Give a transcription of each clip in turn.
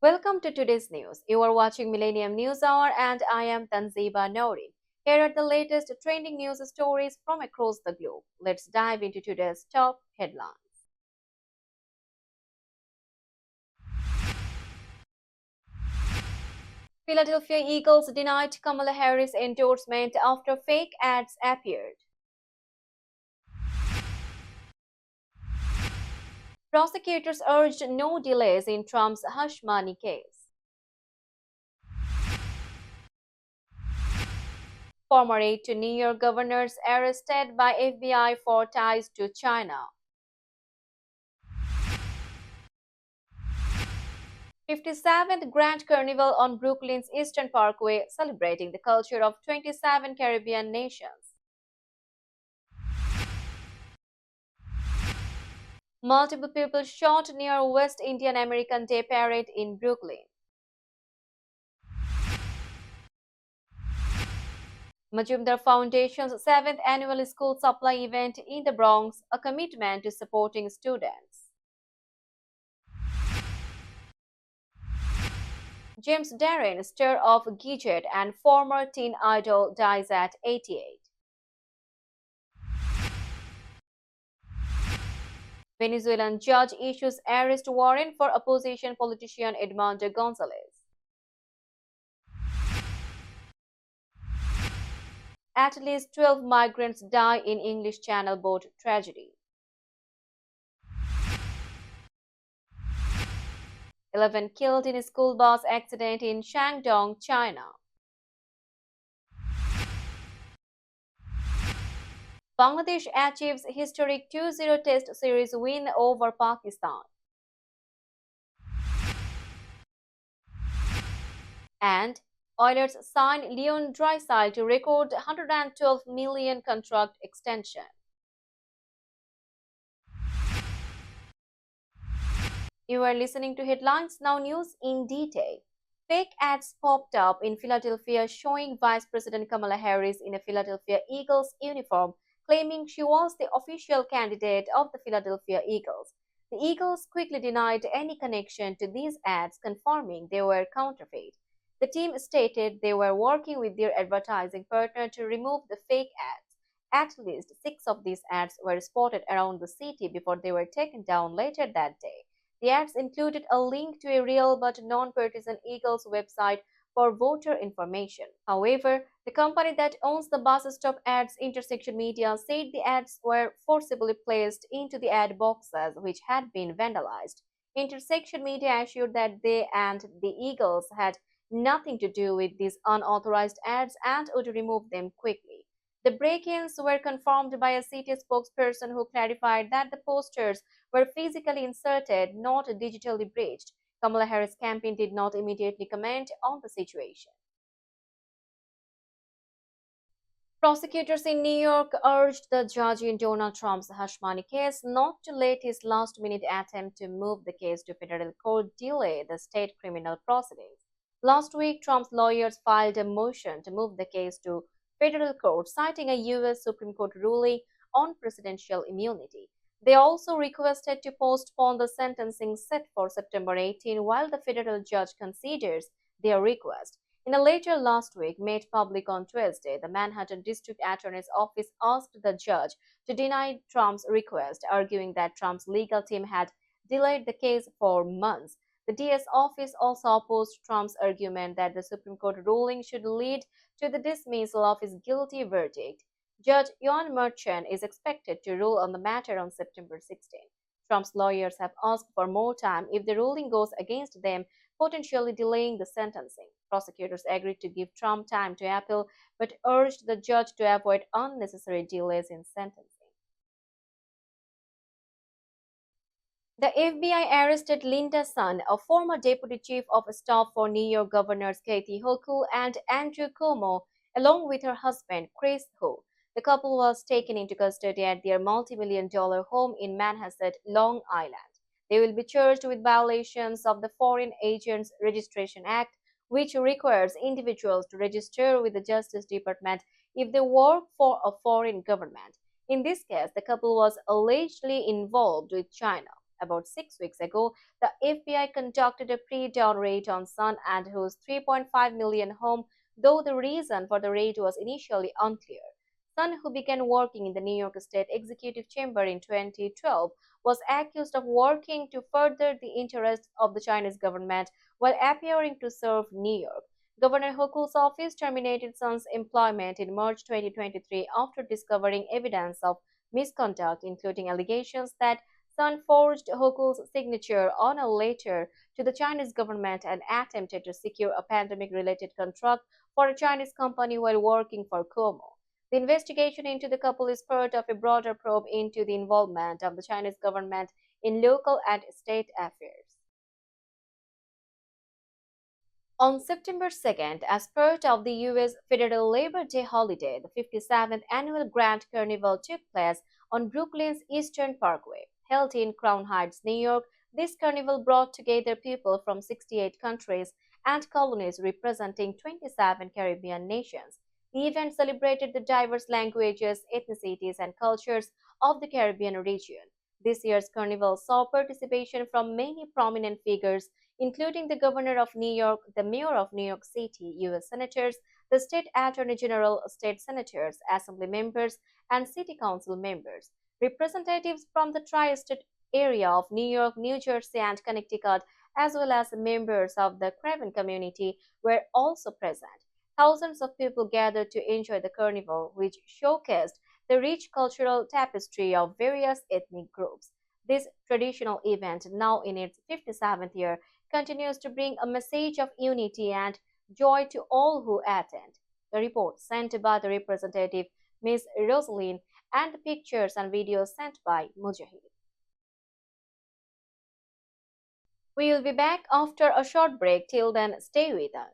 Welcome to today's news. You are watching Millennium News Hour and I am Tanziba Norin. Here are the latest trending news stories from across the globe. Let's dive into today's top headlines. Philadelphia Eagles denied Kamala Harris endorsement after fake ads appeared. Prosecutors urged no delays in Trump's hush money case. Former aide to New York governors arrested by FBI for ties to China. 57th Grand Carnival on Brooklyn's Eastern Parkway, celebrating the culture of 27 Caribbean nations. Multiple people shot near West Indian American Day Parade in Brooklyn. Majumdar Foundation's 7th annual school supply event in the Bronx, a commitment to supporting students. James Darren, star of Gidget and former teen idol, dies at 88. Venezuelan judge issues arrest warrant for opposition politician Edmundo Gonzalez. At least 12 migrants die in English Channel boat tragedy. 11 killed in a school bus accident in Shandong, China. Bangladesh achieves historic 2-0 Test series win over Pakistan. And Oilers sign Leon Draisaitl to record 112 million contract extension. You are listening to Headlines Now News in detail. Fake ads popped up in Philadelphia showing Vice President Kamala Harris in a Philadelphia Eagles uniform, claiming she was the official candidate of the Philadelphia Eagles. The Eagles quickly denied any connection to these ads, confirming they were counterfeit. The team stated they were working with their advertising partner to remove the fake ads. At least 6 of these ads were spotted around the city before they were taken down later that day. The ads included a link to a real but non-partisan Eagles website for voter information. However, the company that owns the bus stop ads, Intersection Media, said the ads were forcibly placed into the ad boxes, which had been vandalized. Intersection Media assured that they and the Eagles had nothing to do with these unauthorized ads and would remove them quickly. The break-ins were confirmed by a city spokesperson who clarified that the posters were physically inserted, not digitally breached. Kamala Harris' campaign did not immediately comment on the situation. Prosecutors in New York urged the judge in Donald Trump's hush money case not to let his last-minute attempt to move the case to federal court delay the state criminal proceedings. Last week, Trump's lawyers filed a motion to move the case to federal court, citing a U.S. Supreme Court ruling on presidential immunity. They also requested to postpone the sentencing set for September 18 while the federal judge considers their request. In a letter last week made public on Tuesday, the Manhattan District Attorney's Office asked the judge to deny Trump's request, arguing that Trump's legal team had delayed the case for months. The DS office also opposed Trump's argument that the Supreme Court ruling should lead to the dismissal of his guilty verdict. Judge John Merchan is expected to rule on the matter on September 16. Trump's lawyers have asked for more time if the ruling goes against them, potentially delaying the sentencing. Prosecutors agreed to give Trump time to appeal, but urged the judge to avoid unnecessary delays in sentencing. The FBI arrested Linda Sun, a former deputy chief of staff for New York governors Kathy Hochul and Andrew Cuomo, along with her husband, Chris Hu. The couple was taken into custody at their multi-million-dollar home in Manhasset, Long Island. They will be charged with violations of the Foreign Agents Registration Act, which requires individuals to register with the Justice Department if they work for a foreign government. In this case, the couple was allegedly involved with China. About 6 weeks ago, the FBI conducted a pre-dawn raid on Sun and whose 3.5 million home, though the reason for the raid was initially unclear. Sun, who began working in the New York State Executive Chamber in 2012, was accused of working to further the interests of the Chinese government while appearing to serve New York. Governor Hochul's office terminated Sun's employment in March 2023 after discovering evidence of misconduct, including allegations that Sun forged Hochul's signature on a letter to the Chinese government and attempted to secure a pandemic-related contract for a Chinese company while working for Cuomo. The investigation into the couple is part of a broader probe into the involvement of the Chinese government in local and state affairs. On September 2nd, as part of the U.S. Federal Labor Day holiday, the 57th annual Grand Carnival took place on Brooklyn's Eastern Parkway. Held in Crown Heights, New York, this carnival brought together people from 68 countries and colonies representing 27 Caribbean nations. The event celebrated the diverse languages, ethnicities, and cultures of the Caribbean region. This year's carnival saw participation from many prominent figures, including the Governor of New York, the Mayor of New York City, U.S. Senators, the State Attorney General, State Senators, Assembly members, and City Council members. Representatives from the tri-state area of New York, New Jersey, and Connecticut, as well as members of the Craven community, were also present. Thousands of people gathered to enjoy the carnival, which showcased the rich cultural tapestry of various ethnic groups. This traditional event, now in its 57th year, continues to bring a message of unity and joy to all who attend. The report sent by the representative, Ms. Rosaline, and the pictures and videos sent by Mujahid. We will be back after a short break. Till then, stay with us.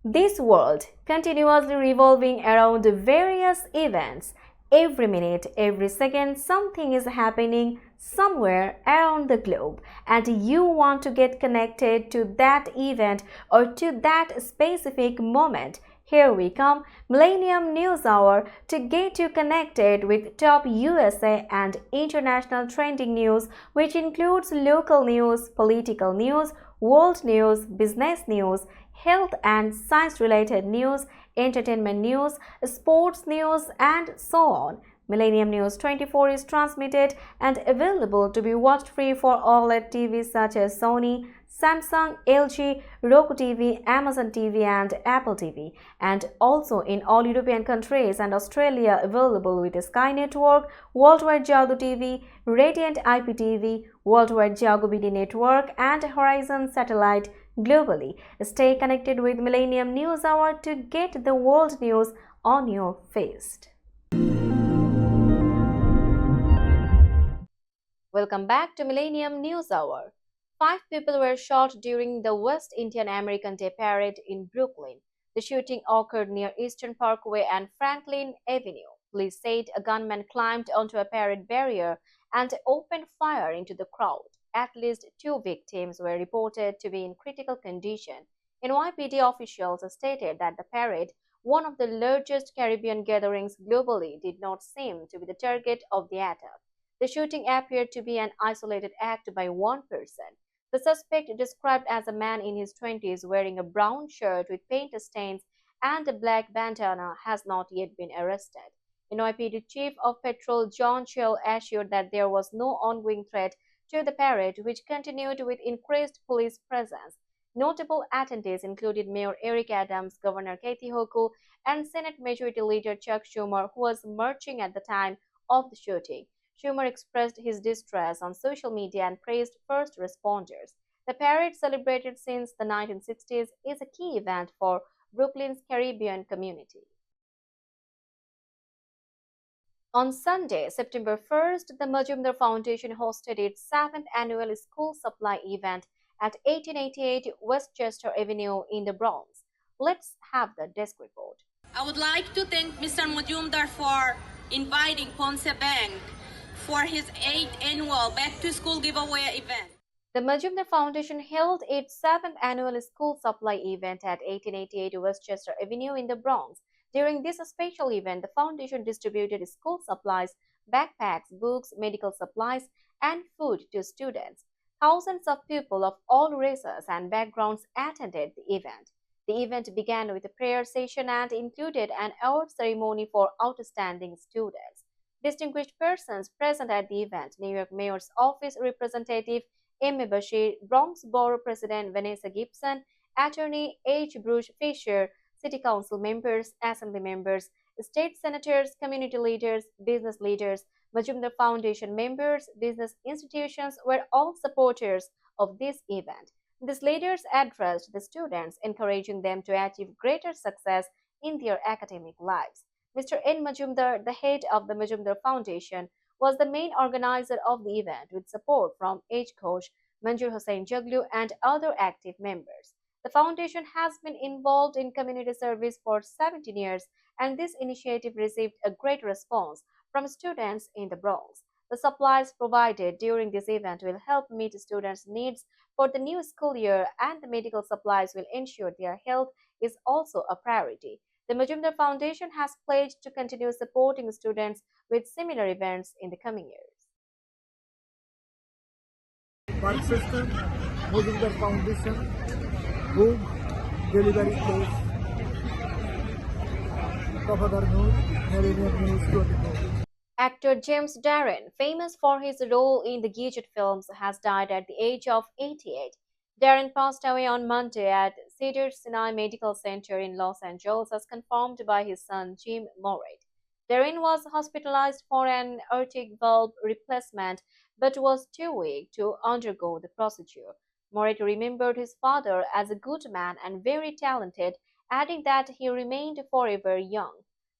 This world continuously revolving around various events. Every minute, every second, something is happening somewhere around the globe, and you want to get connected to that event or to that specific moment. Here we come, Millennium News Hour, to get you connected with top USA and international trending news, which includes local news, political news, world news, business news, health and science-related news, entertainment news, sports news, and so on. Millennium News 24 is transmitted and available to be watched free for OLED TVs such as Sony, Samsung, LG, Roku TV, Amazon TV, and Apple TV, and also in all European countries and Australia available with Sky Network, Worldwide Jago TV, Radiant IPTV, Worldwide Jago BD Network, and Horizon Satellite globally. Stay connected with Millennium News Hour to get the world news on your feed. Welcome back to Millennium News Hour. 5 people were shot during the West Indian American Day Parade in Brooklyn. The shooting occurred near Eastern Parkway and Franklin Avenue. Police said a gunman climbed onto a parade barrier and opened fire into the crowd. At least 2 victims were reported to be in critical condition. NYPD officials stated that the parade, one of the largest Caribbean gatherings globally, did not seem to be the target of the attack. The shooting appeared to be an isolated act by one person. The suspect, described as a man in his 20s wearing a brown shirt with paint stains and a black bandana, has not yet been arrested. NYPD Chief of Patrol John Chell assured that there was no ongoing threat to the parade, which continued with increased police presence. Notable attendees included Mayor Eric Adams, Governor Kathy Hochul, and Senate Majority Leader Chuck Schumer, who was marching at the time of the shooting. Schumer expressed his distress on social media and praised first responders. The parade, celebrated since the 1960s, is a key event for Brooklyn's Caribbean community. On Sunday, September 1st, the Majumdar Foundation hosted its 7th annual school supply event at 1888 Westchester Avenue in the Bronx. Let's have the desk report. I would like to thank Mr. Majumdar for inviting Ponce Bank for his 8th annual back-to-school giveaway event. The Majumdar Foundation held its 7th annual school supply event at 1888 Westchester Avenue in the Bronx. During this special event, the foundation distributed school supplies backpacks, books, medical supplies, and food to students. Thousands of people of all races and backgrounds attended the event. The event began with a prayer session and included an award ceremony for outstanding students. Distinguished persons present at the event: New York Mayor's Office Representative Amy Bashir, Bronx Borough President Vanessa Gibson, Attorney H. Bruce Fisher, City Council members, Assembly members, state senators, community leaders, business leaders, Majumdar Foundation members, business institutions were all supporters of this event. These leaders addressed the students, encouraging them to achieve greater success in their academic lives. Mr. N. Majumdar, the head of the Majumdar Foundation, was the main organizer of the event with support from H. Ghosh, Manjur Hussain Jaglu, and other active members. The foundation has been involved in community service for 17 years, and this initiative received a great response from students in the Bronx. The supplies provided during this event will help meet students' needs for the new school year, and the medical supplies will ensure their health is also a priority. The Majumdar Foundation has pledged to continue supporting students with similar events in the coming years. Park System, Majumdar Foundation, Boom, Delivery Place, Kafadar News, Millennium News 24. Actor James Darren, famous for his role in the Gadget films, has died at the age of 88. Darren passed away on Monday at Cedars-Sinai Medical Center in Los Angeles, as confirmed by his son Jim Moret. Darren was hospitalized for an aortic valve replacement but was too weak to undergo the procedure. Moret remembered his father as a good man and very talented, adding that he remained forever young.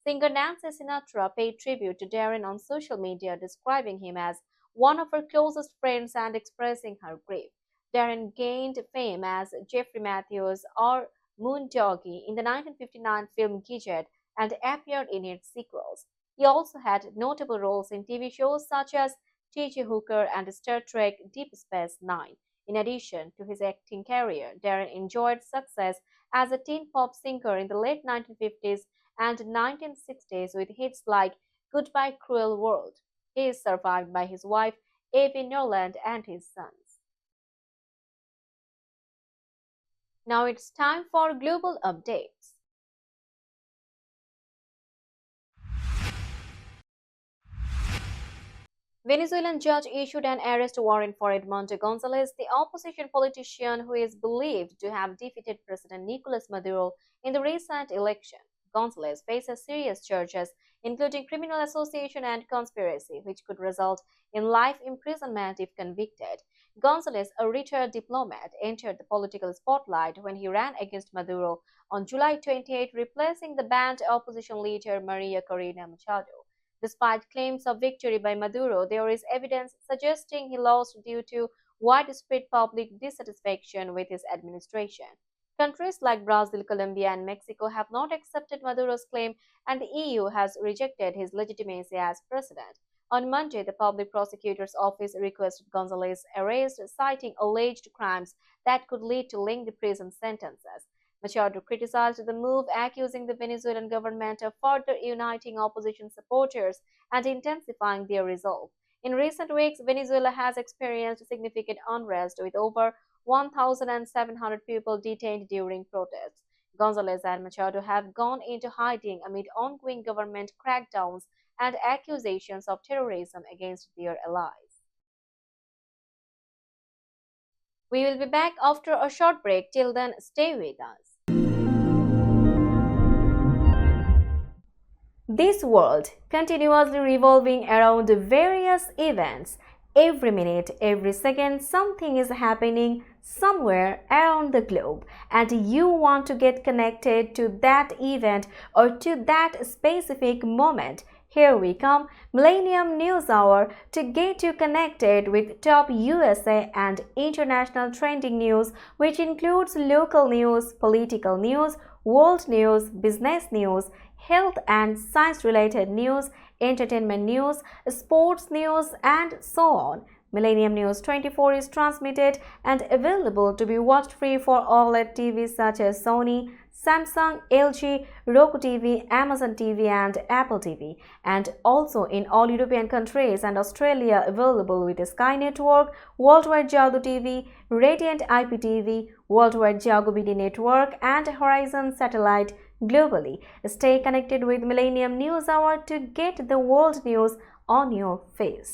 Singer Nancy Sinatra paid tribute to Darren on social media, describing him as one of her closest friends and expressing her grief. Darren gained fame as Jeffrey Matthews or Moondoggie in the 1959 film Gadget and appeared in its sequels. He also had notable roles in TV shows such as T.J. Hooker and Star Trek Deep Space Nine. In addition to his acting career, Darren enjoyed success as a teen pop singer in the late 1950s and 1960s with hits like Goodbye Cruel World. He is survived by his wife, Avi Norland, and his sons. Now it's time for global updates. Venezuelan judge issued an arrest warrant for Edmundo Gonzalez, the opposition politician who is believed to have defeated President Nicolas Maduro in the recent election. Gonzalez faces serious charges, including criminal association and conspiracy, which could result in life imprisonment if convicted. Gonzalez, a retired diplomat, entered the political spotlight when he ran against Maduro on July 28, replacing the banned opposition leader Maria Corina Machado. Despite claims of victory by Maduro, there is evidence suggesting he lost due to widespread public dissatisfaction with his administration. Countries like Brazil, Colombia, and Mexico have not accepted Maduro's claim, and the EU has rejected his legitimacy as president. On Monday, the Public Prosecutor's Office requested Gonzalez's arrest, citing alleged crimes that could lead to lengthy prison sentences. Machado criticized the move, accusing the Venezuelan government of further uniting opposition supporters and intensifying their resolve. In recent weeks, Venezuela has experienced significant unrest with over 1,700 people detained during protests. Gonzalez and Machado have gone into hiding amid ongoing government crackdowns and accusations of terrorism against their allies. We will be back after a short break. Till then, stay with us. This world continuously revolving around various events. Every minute, every second, something is happening somewhere around the globe, and you want to get connected to that event or to that specific moment. Here we come, Millennium News Hour, to get you connected with top USA and international trending news, which includes local news, political news, world news, business news, health and science-related news, entertainment news, sports news, and so on. Millennium News 24 is transmitted and available to be watched free for OLED TVs such as Sony, Samsung, LG, Roku TV, Amazon TV and Apple TV, and also in all European countries and Australia available with Sky Network, Worldwide Jago TV, Radiant IPTV, Worldwide Jago BD Network and Horizon Satellite globally. Stay connected with Millennium News Hour to get the world news on your feed.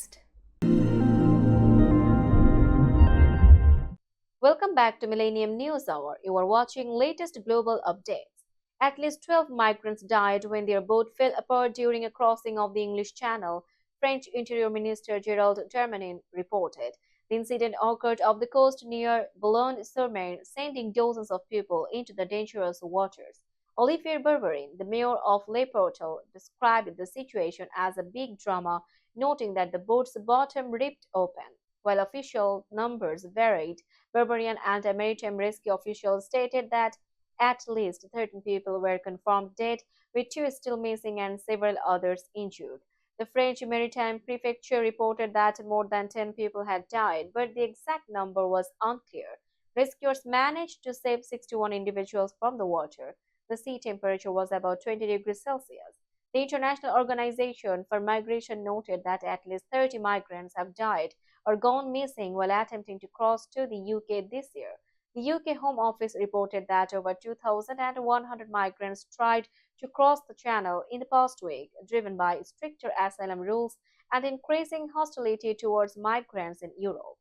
Welcome back to Millennium News Hour. You are watching latest global updates. At least 12 migrants died when their boat fell apart during a crossing of the English Channel, French Interior Minister Gerald Darmanin reported. The incident occurred off the coast near Boulogne-sur-Mer, sending dozens of people into the dangerous waters. Olivier Berberin, the mayor of Le Portel, described the situation as a big drama, noting that the boat's bottom ripped open. While official numbers varied, Barbarian and maritime rescue officials stated that at least 13 people were confirmed dead, with 2 still missing and several others injured. The French Maritime Prefecture reported that more than 10 people had died, but the exact number was unclear. Rescuers managed to save 61 individuals from the water. The sea temperature was about 20 degrees Celsius. The International Organization for Migration noted that at least 30 migrants have died or gone missing while attempting to cross to the UK this year. The UK Home Office reported that over 2,100 migrants tried to cross the channel in the past week, driven by stricter asylum rules and increasing hostility towards migrants in Europe.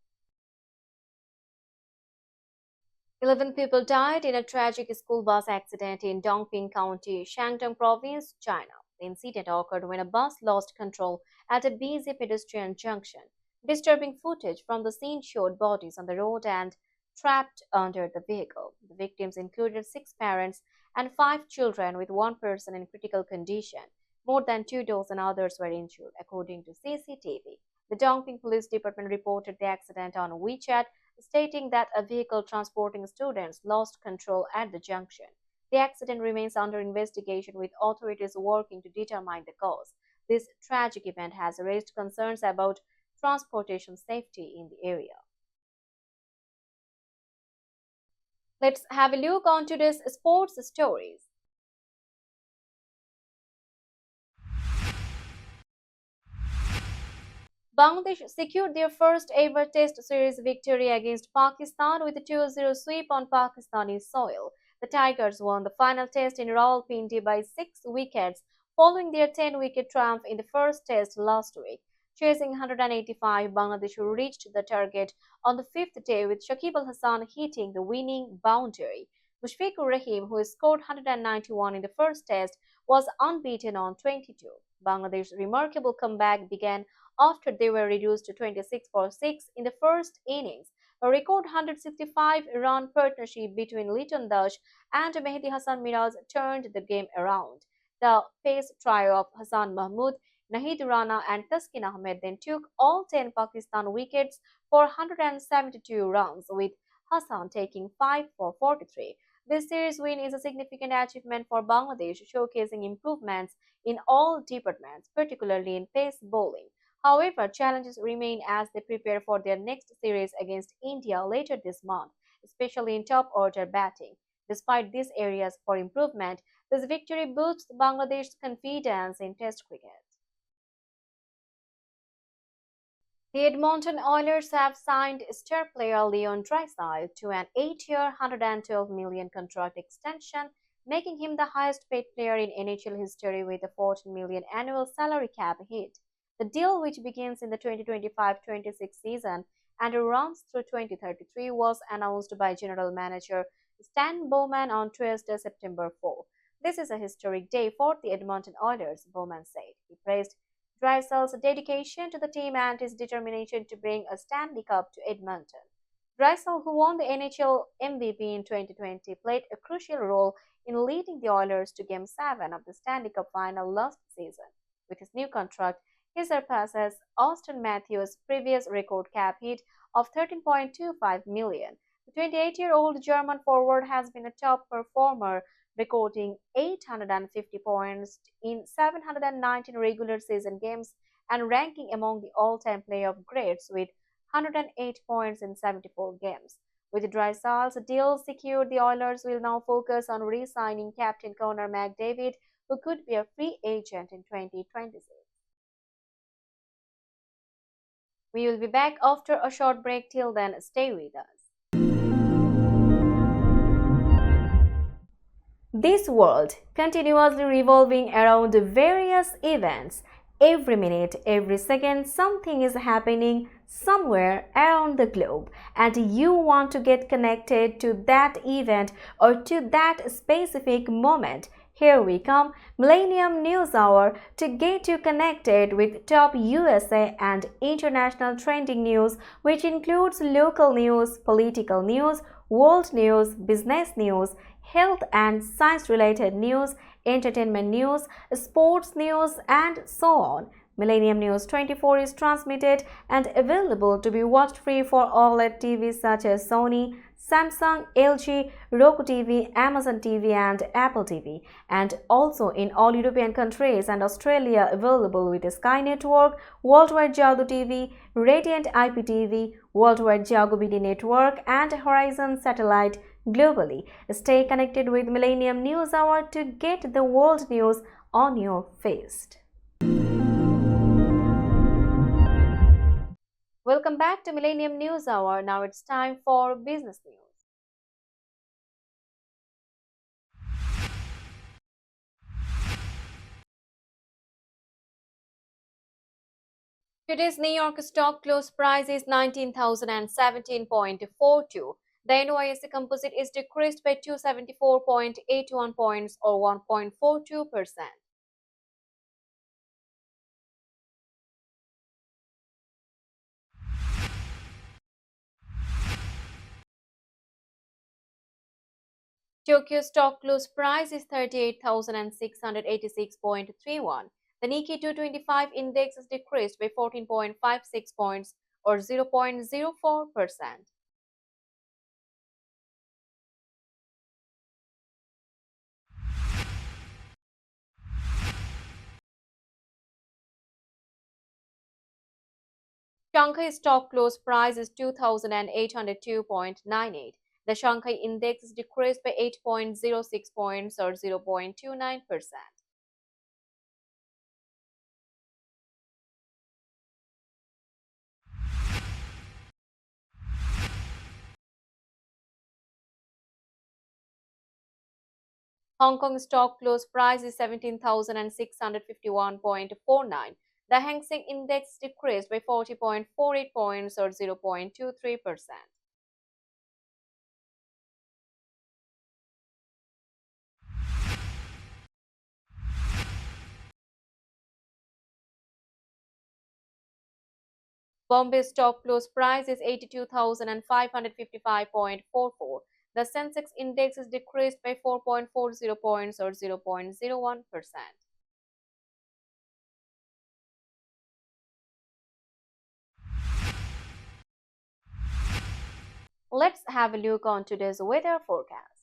11 people died in a tragic school bus accident in Dongping County, Shandong Province, China. The incident occurred when a bus lost control at a busy pedestrian junction. Disturbing footage from the scene showed bodies on the road and trapped under the vehicle. The victims included 6 parents and 5 children, with 1 person in critical condition. More than 2 dozen others were injured, according to CCTV. The Dongping Police Department reported the accident on WeChat, stating that a vehicle transporting students lost control at the junction. The accident remains under investigation, with authorities working to determine the cause. This tragic event has raised concerns about transportation safety in the area. Let's have a look on today's sports stories. Bangladesh secured their first ever Test series victory against Pakistan with a 2-0 sweep on Pakistani soil. The Tigers won the final Test in Rawalpindi by 6 wickets following their 10-wicket triumph in the first Test last week. Chasing 185, Bangladesh reached the target on the 5th day with Shakib Al Hasan hitting the winning boundary. Mushfiqur Rahim, who scored 191 in the first Test, was unbeaten on 22. Bangladesh's remarkable comeback began after they were reduced to 26 for 6 in the first innings. A record 165-run partnership between Liton Dash and Mehdi Hassan Miraz turned the game around. The pace trio of Hassan Mahmood, Nahid Rana and Taskin Ahmed then took all 10 Pakistan wickets for 172 runs, with Hassan taking 5 for 43. This series win is a significant achievement for Bangladesh, showcasing improvements in all departments, particularly in pace bowling. However, challenges remain as they prepare for their next series against India later this month, especially in top-order batting. Despite these areas for improvement, this victory boosts Bangladesh's confidence in Test cricket. The Edmonton Oilers have signed star player Leon Draisaitl to an 8-year, $112 million contract extension, making him the highest-paid player in NHL history with a $14 million annual salary cap hit. The deal, which begins in the 2025-26 season and runs through 2033, was announced by General Manager Stan Bowman on Tuesday, September 4. This is a historic day for the Edmonton Oilers, Bowman said. He praised Draisaitl's dedication to the team and his determination to bring a Stanley Cup to Edmonton. Draisaitl, who won the NHL MVP in 2020, played a crucial role in leading the Oilers to Game 7 of the Stanley Cup final last season. With his new contract, he surpasses Auston Matthews' previous record cap hit of $13.25 million. The 28-year-old German forward has been a top performer, recording 850 points in 719 regular season games and ranking among the all-time playoff greats with 108 points in 74 games. With Drysdale's deal secured, the Oilers will now focus on re-signing captain Connor McDavid, who could be a free agent in 2026. We will be back after a short break. Till then, stay with us. This world continuously revolving around various events. Every minute, every second, something is happening somewhere around the globe, and you want to get connected to that event or to that specific moment. Here we come, Millennium News Hour, to get you connected with top USA and international trending news, which includes local news, political news, world news, business news, health and science-related news, entertainment news, sports news, and so on. Millennium News 24 is transmitted and available to be watched free for OLED TVs such as Sony, Samsung, LG, Roku TV, Amazon TV, and Apple TV, and also in all European countries and Australia available with Sky Network, Worldwide Jago TV, Radiant IPTV, Worldwide Jago BD Network, and Horizon Satellite globally. Stay connected with Millennium News Hour to get the world news on your feast. Welcome back to Millennium News Hour. Now it's time for business news. Today's New York stock close price is 19,017.42. The NYSE Composite is decreased by 274.81 points or 1.42%. Tokyo stock close price is 38,686.31. The Nikkei 225 index is decreased by 14.56 points or 0.04%. Shanghai stock close price is 2,802.98. The Shanghai index is decreased by 8.06 points or 0.29%. Hong Kong stock close price is 17,651.49. The Hang Seng index decreased by 40.48 points or 0.23%. Bombay stock close price is 82,555.44. The Sensex index is decreased by 4.40 points or 0.01%. Let's have a look on today's weather forecast.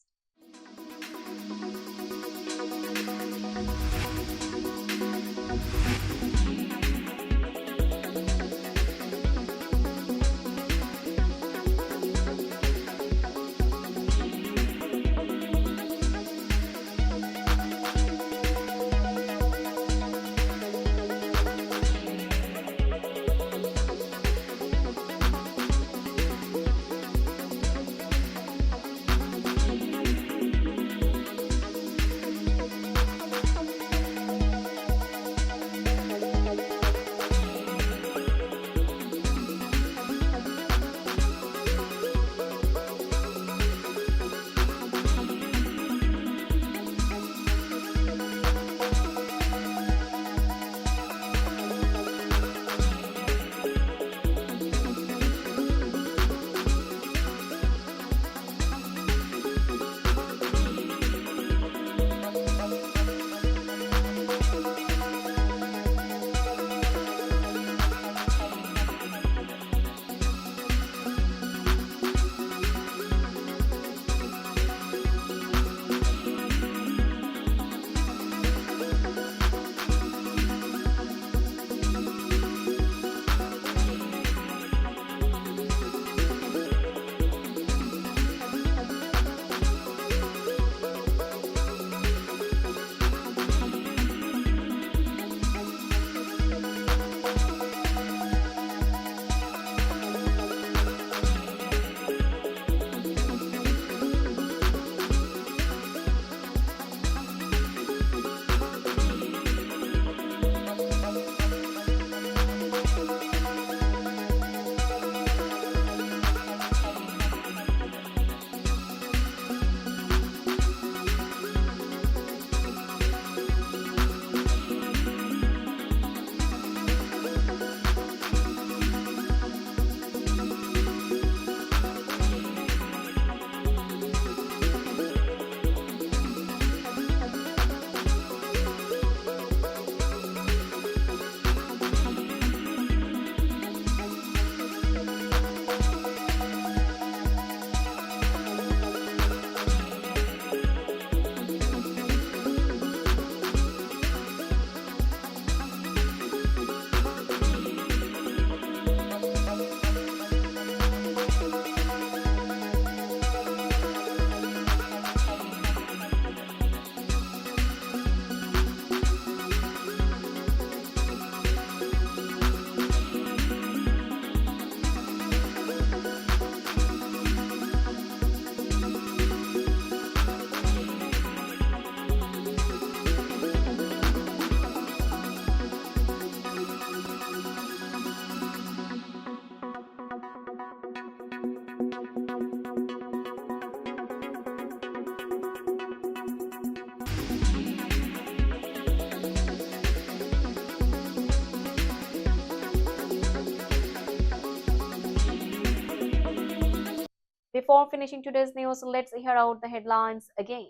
Before finishing today's news, let's hear out the headlines again.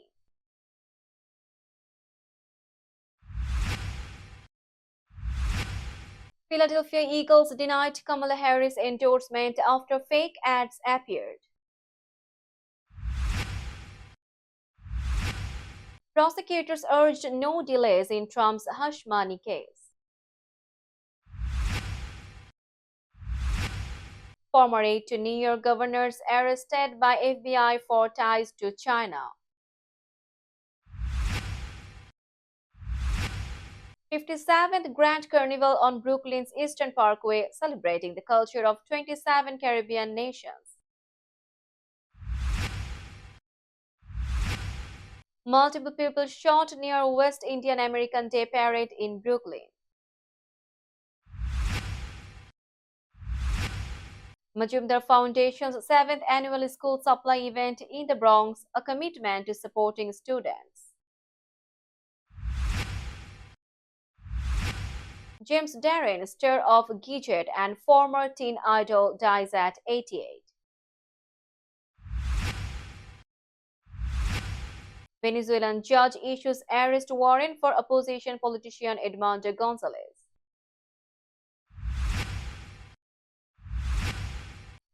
Philadelphia Eagles denied Kamala Harris endorsement after fake ads appeared. Prosecutors urged no delays in Trump's hush money case. Former aide to New York governors arrested by FBI for ties to China. 57th Grand Carnival on Brooklyn's Eastern Parkway, celebrating the culture of 27 Caribbean nations. Multiple people shot near West Indian American Day Parade in Brooklyn. Majumdar Foundation's 7th annual school supply event in the Bronx, a commitment to supporting students. James Darren, star of Gidget and former teen idol, dies at 88. Venezuelan judge issues arrest warrant for opposition politician Edmundo Gonzalez.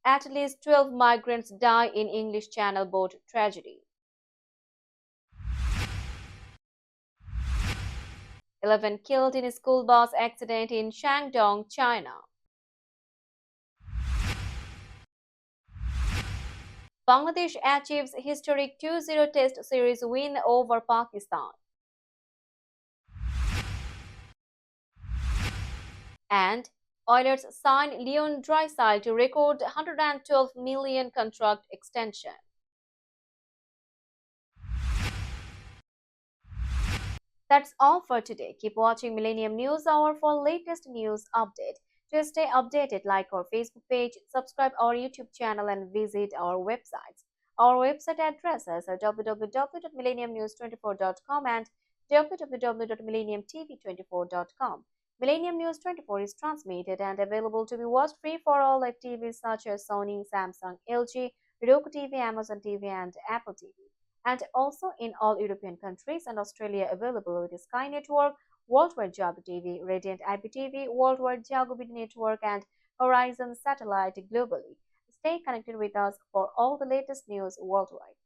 At least 12 migrants die in English Channel boat tragedy. 11 killed in a school bus accident in Shandong, China. Bangladesh achieves historic 2-0 Test series win over Pakistan. And Oilers sign Leon Draisaitl to record 112 million contract extension. That's all for today. Keep watching Millennium News Hour for latest news update. To stay updated, like our Facebook page, subscribe our YouTube channel and visit our websites. Our website addresses are www.millenniumnews24.com and www.millenniumtv24.com. Millennium News 24 is transmitted and available to be watched free for all like TVs such as Sony, Samsung, LG, Roku TV, Amazon TV, and Apple TV. And also in all European countries and Australia available with Sky Network, Worldwide Jago TV, Radiant IPTV, Worldwide Jago BD Network, and Horizon Satellite globally. Stay connected with us for all the latest news worldwide.